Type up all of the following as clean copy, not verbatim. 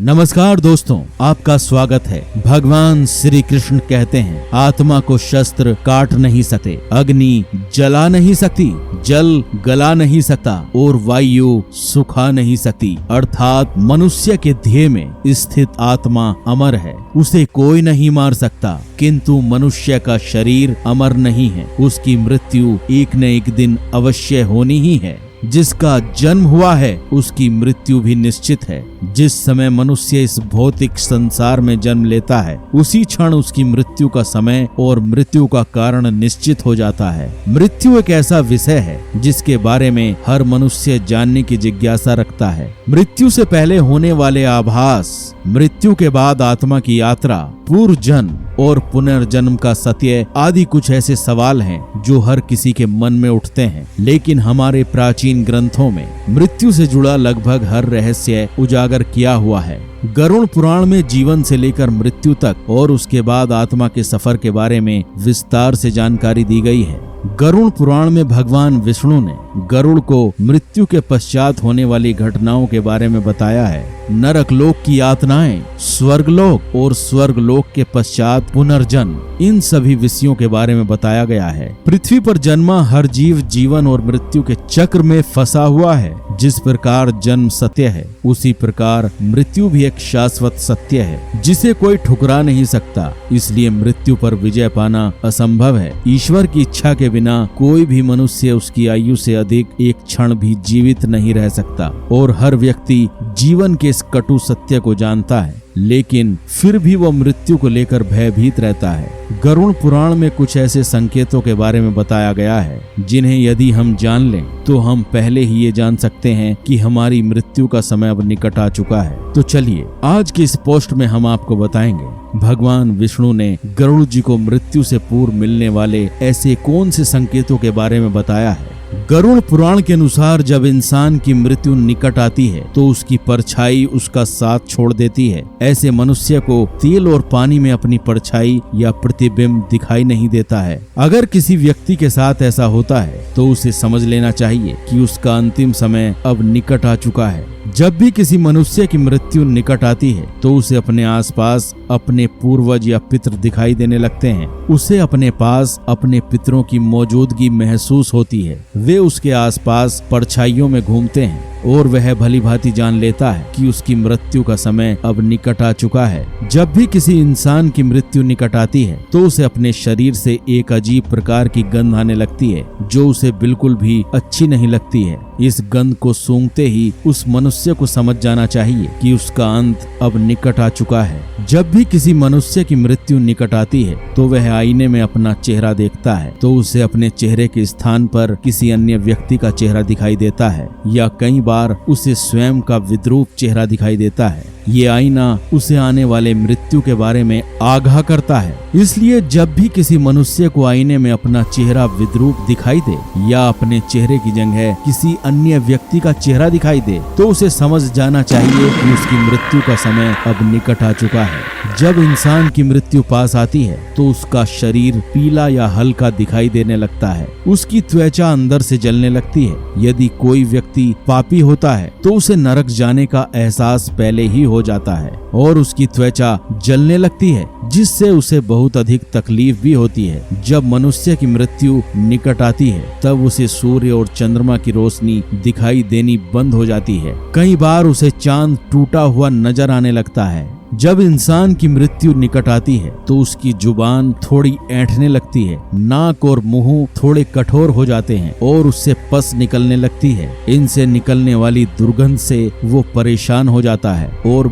नमस्कार दोस्तों, आपका स्वागत है। भगवान श्री कृष्ण कहते हैं, आत्मा को शस्त्र काट नहीं सकते, अग्नि जला नहीं सकती, जल गला नहीं सकता और वायु सुखा नहीं सकती। अर्थात मनुष्य के ध्येय में स्थित आत्मा अमर है, उसे कोई नहीं मार सकता। किंतु मनुष्य का शरीर अमर नहीं है, उसकी मृत्यु एक न एक दिन अवश्य होनी ही है। जिसका जन्म हुआ है उसकी मृत्यु भी निश्चित है। जिस समय मनुष्य इस भौतिक संसार में जन्म लेता है उसी क्षण उसकी मृत्यु का समय और मृत्यु का कारण निश्चित हो जाता है। मृत्यु एक ऐसा विषय है जिसके बारे में हर मनुष्य जानने की जिज्ञासा रखता है। मृत्यु से पहले होने वाले आभास, मृत्यु के बाद आत्मा की यात्रा, पूर्व जन्म और पुनर्जन्म का सत्य आदि कुछ ऐसे सवाल हैं जो हर किसी के मन में उठते हैं। लेकिन हमारे प्राचीन ग्रंथों में मृत्यु से जुड़ा लगभग हर रहस्य उजागर किया हुआ है। गरुड़ पुराण में जीवन से लेकर मृत्यु तक और उसके बाद आत्मा के सफर के बारे में विस्तार से जानकारी दी गई है। गरुड़ पुराण में भगवान विष्णु ने गरुड़ को मृत्यु के पश्चात होने वाली घटनाओं के बारे में बताया है। नरक लोक की यातनाएं, स्वर्गलोक और स्वर्गलोक के पश्चात पुनर्जन्म, इन सभी विषयों के बारे में बताया गया है। पृथ्वी पर जन्मा हर जीव जीवन और मृत्यु के चक्र में फंसा हुआ है। जिस प्रकार जन्म सत्य है उसी प्रकार मृत्यु भी एक शाश्वत सत्य है जिसे कोई ठुकरा नहीं सकता। इसलिए मृत्यु पर विजय पाना असंभव है। ईश्वर की इच्छा के बिना कोई भी मनुष्य उसकी आयु से अधिक एक क्षण भी जीवित नहीं रह सकता और हर व्यक्ति जीवन के इस कटु सत्य को जानता है, लेकिन फिर भी वह मृत्यु को लेकर भयभीत रहता है। गरुड़ पुराण में कुछ ऐसे संकेतों के बारे में बताया गया है जिन्हें यदि हम जान लें तो हम पहले ही ये जान सकते हैं कि हमारी मृत्यु का समय अब निकट आ चुका है। तो चलिए आज की इस पोस्ट में हम आपको बताएंगे भगवान विष्णु ने गरुड़ जी को मृत्यु से पूर्व मिलने वाले ऐसे कौन से संकेतों के बारे में बताया है। गरुड़ पुराण के अनुसार जब इंसान की मृत्यु निकट आती है तो उसकी परछाई उसका साथ छोड़ देती है। ऐसे मनुष्य को तेल और पानी में अपनी परछाई या प्रतिबिंब दिखाई नहीं देता है। अगर किसी व्यक्ति के साथ ऐसा होता है तो उसे समझ लेना चाहिए कि उसका अंतिम समय अब निकट आ चुका है। जब भी किसी मनुष्य की मृत्यु निकट आती है तो उसे अपने आसपास अपने पूर्वज या पितृ दिखाई देने लगते हैं। उसे अपने पास अपने पितरों की मौजूदगी महसूस होती है। वे उसके आसपास परछाइयों में घूमते हैं और वह भली भांति जान लेता है कि उसकी मृत्यु का समय अब निकट आ चुका है। जब भी किसी इंसान की मृत्यु निकट आती है तो उसे अपने शरीर से एक अजीब प्रकार की गंध आने लगती है जो उसे बिल्कुल भी अच्छी नहीं लगती है। इस गंध को सूंघते ही उस मनुष्य को समझ जाना चाहिए कि उसका अंत अब निकट आ चुका है। जब भी किसी मनुष्य की मृत्यु निकट आती है तो वह आईने में अपना चेहरा देखता है तो उसे अपने चेहरे के स्थान पर किसी अन्य व्यक्ति का चेहरा दिखाई देता है या कई बार उसे स्वयं का विद्रूप चेहरा दिखाई देता है। ये आईना उसे आने वाले मृत्यु के बारे में आगाह करता है। इसलिए जब भी किसी मनुष्य को आईने में अपना चेहरा विद्रूप दिखाई दे या अपने चेहरे की जगह किसी अन्य व्यक्ति का चेहरा दिखाई दे तो उसे समझ जाना चाहिए कि उसकी मृत्यु का समय अब निकट आ चुका है। जब इंसान की मृत्यु पास आती है तो उसका शरीर पीला या हल्का दिखाई देने लगता है। उसकी त्वचा अंदर से जलने लगती है। यदि कोई व्यक्ति पापी होता है तो उसे नरक जाने का एहसास पहले ही हो जाता है और उसकी त्वचा जलने लगती है जिससे उसे बहुत अधिक तकलीफ भी होती है। जब मनुष्य की मृत्यु निकट आती है तब उसे सूर्य और चंद्रमा की रोशनी दिखाई देनी बंद हो जाती है। कई बार उसे चांद टूटा हुआ नजर आने लगता है। जब इंसान की मृत्यु निकट आती है तो उसकी जुबान थोड़ी ऐंठने लगती है, नाक और मुंह थोड़े कठोर हो जाते हैं और उससे पस निकलने लगती है। इनसे निकलने वाली दुर्गंध से वो परेशान हो जाता है और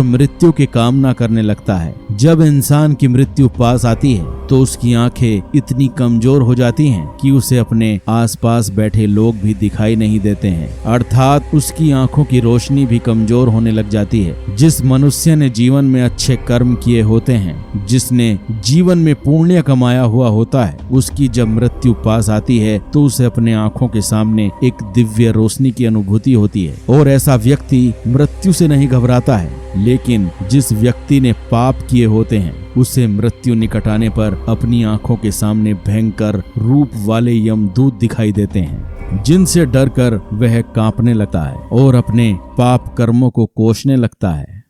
मृत्यु की कामना करने लगता है। जब इंसान की मृत्यु पास आती है तो उसकी आंखें इतनी कमजोर हो जाती हैं कि उसे अपने आसपास बैठे लोग भी दिखाई नहीं देते हैं। अर्थात उसकी आंखों की रोशनी भी कमजोर होने लग जाती है। जिस मनुष्य ने जीवन में अच्छे कर्म किए होते हैं, जिसने जीवन में पुण्य कमाया हुआ होता है, उसकी जब मृत्यु पास आती है तो उसे अपने आंखों के सामने एक दिव्य रोशनी की अनुभूति होती है और ऐसा व्यक्ति मृत्यु से नहीं घबराता है। लेकिन जिस व्यक्ति ने पाप किए होते हैं उसे मृत्यु निकट आने पर अपनी आंखों के सामने भयंकर रूप वाले यमदूत दिखाई देते हैं। जिनसे डरकर वह कांपने लगता है और अपने पाप कर्मों को कोसने लगता है।